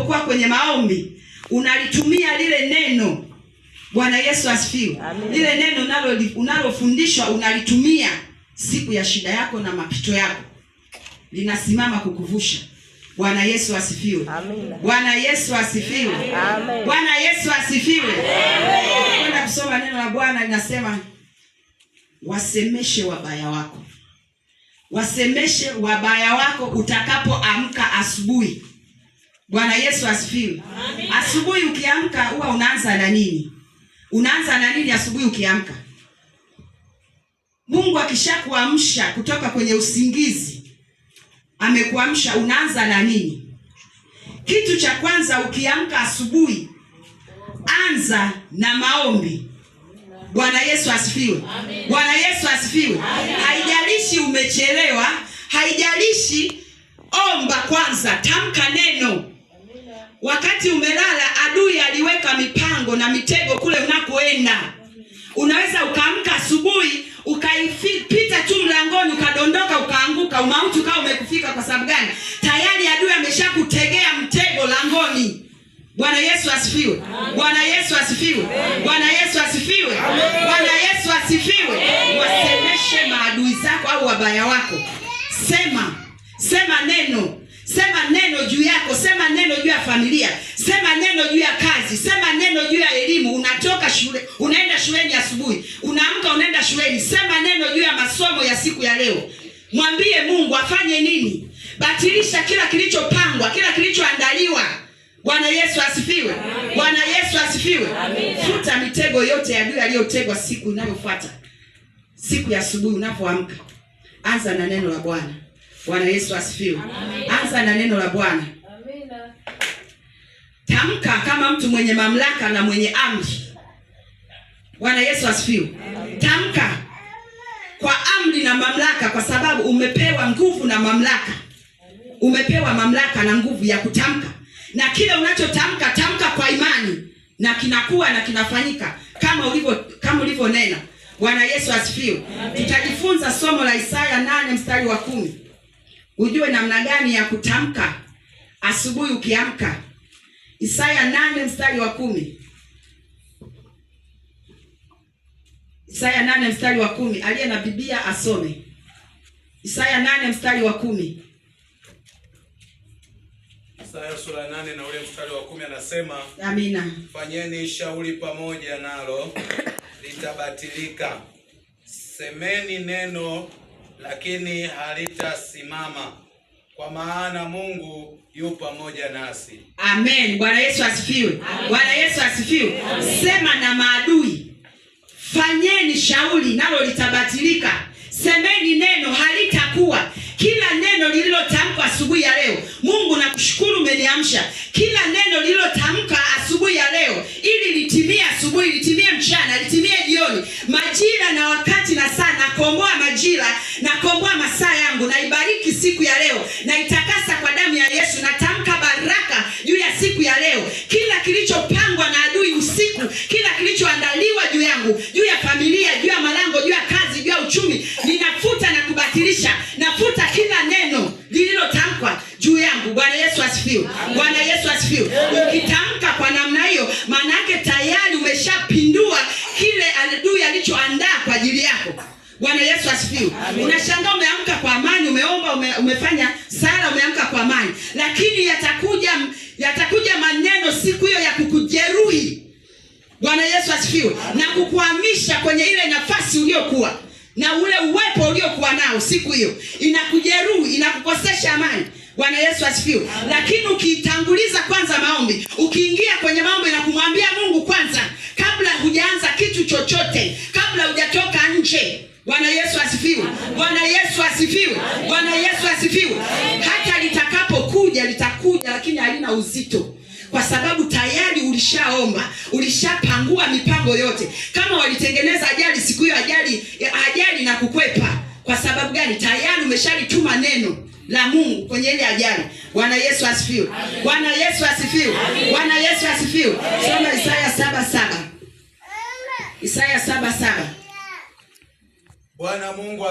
unapokuwa kwenye maombi unalitumia lile neno. Bwana Yesu asifiwe. Lile neno unalofundishwa unalitumia siku ya shida yako na mapito yako, linasimama kukuvusha. Bwana Yesu asifiwe. Bwana Yesu asifiwe. Bwana Yesu asifiwe. Kwenda kusoma neno la Bwana linasema, wasemeshe wabaya wako. Wasemeshe wabaya wako utakapoamka asubuhi. Bwana Yesu asifiwe. Asubuhi ukiamka huwa unaanza na nini? Unaanza na nini asubuhi ukiamka? Mungu akishakuamsha kutoka kwenye usingizi, amekuamsha, unaanza na nini? Kitu cha kwanza ukiamka asubuhi, anza na maombi. Bwana Yesu asifiwe. Bwana Yesu asifiwe. Haijalishi umechelewa, haijalishi, omba kwanza, tamka neno. Wakati umelala, adui aliweka mipango na mitego kule unakoenda. Unaweza ukaamka asubuhi, ukaipita tu mlangoni, ukadondoka, ukaanguka, umauti ukawa umekufika. Kwa sababu gani? Tayari adui ameshakutegea mtego langoni. Bwana Yesu asifiwe. Bwana Yesu asifiwe. Bwana Yesu asifiwe. Bwana Yesu asifiwe. Wasemeshe maadui zako au wabaya wako. Sema neno. Sema neno juu yako, sema neno juu ya familia, sema neno juu ya kazi, sema neno juu ya elimu. Unatoka shule, unaenda shuleni asubuhi, unaamka unaenda shuleni, sema neno juu ya masomo ya siku ya leo. Mwambie Mungu afanye nini? Batilisha kila kilichopangwa, kila kilichoandaliwa. Bwana Yesu asifiwe. Bwana Yesu asifiwe. Futa mitego yote ya adui aliyotegwa siku inayofuata. Siku ya asubuhi unapoamka, anza na neno la Bwana. Bwana Yesu asifiwe. Anza na neno la Bwana. Amina. Tamka kama mtu mwenye mamlaka na mwenye amri. Bwana Yesu asifiwe. Tamka kwa amri na mamlaka, kwa sababu umepewa nguvu na mamlaka. Umepewa mamlaka na nguvu ya kutamka. Na kile unachotamka, tamka kwa imani, na kinakuwa na kinafanyika kama ulivyonena. Bwana Yesu asifiwe. Tutajifunza somo la Isaya 8 mstari wa 10. Ujue namna gani ya kutamka asubuhi ukiamka. Isaya 8 mstari wa 10. Isaya 8 mstari wa 10. Aliye na Biblia asome. Isaya 8 mstari wa 10. Isaya sura 8 na ule mstari wa 10 anasema, amina, fanyeni shauri pamoja nalo litabatilika. Semeni neno lakini halitasimama, kwa maana Mungu yu pamoja nasi. Amen. Bwana Yesu asifiwe. Bwana Yesu asifiwe. Sema na maadui, fanyeni shauri nalo litabatilika. Semeni neno halitakuwa. Kila neno lililotamkwa asubuhi ya leo, Mungu nakushukuru umeniamsha. Kila neno lililotamka asubuhi ya leo, ili litimie asubuhi, litimie mchana, litimie jioni, majira na wakati na saa, nakomboa majira, nakomboa masaa yangu, na ibariki siku ya leo, na itakasa kwa damu ya Yesu. Natamka baraka juu ya siku ya leo. Kila kilichopangwa na adui usiku, kila kilichoandaliwa juu yangu, juu ya familia, juu ya malango, juu ya kazi, juu ya uchumi, ninafuta na kubatilisha. Nafuta kila neno lililotamkwa juu yangu. Bwana Yesu asifiwe. Bwana Yesu asifiwe. Ukitamka kwa namna hiyo, maana yake tayari umeshapindua kile adui alichoandaa kwa ajili yako. Bwana Yesu asifiwe. Unashangaa umeamka kwa amani, umeomba, umefanya sala, umeamka kwa amani, lakini yatakuja maneno siku hiyo ya kukujeruhi. Bwana Yesu asifiwe. Na kukuhamisha kwenye ile nafasi uliyokuwa na ule uwepo uliokuwa nao siku hiyo. Inakujeruhi, inakukosesha amani. Bwana Yesu asifiwe. Lakini ukitanguliza kwanza maombi, ukiingia kwenye maombi na kumwambia Mungu kwanza, kabla hujaanza kitu chochote, kabla hujatoka nje. Bwana Yesu asifiwe. Bwana Yesu asifiwe. Bwana Yesu asifiwe. Hata litakapokuja litakuja, lakini halina uzito, kwa sababu tayari ulishaomba, ulishapangua mipango yote. Kama walitengeneza ajali siku hiyo, ajali na kukwepa. Kwa sababu gani? Tayari umeshalituma neno la Mungu kwenye ile ajali. Bwana Yesu asifiwe. Bwana Yesu asifiwe. Bwana Yesu asifiwe. Soma Isaya 7:7. Isaya 7:7. Bwana Mungu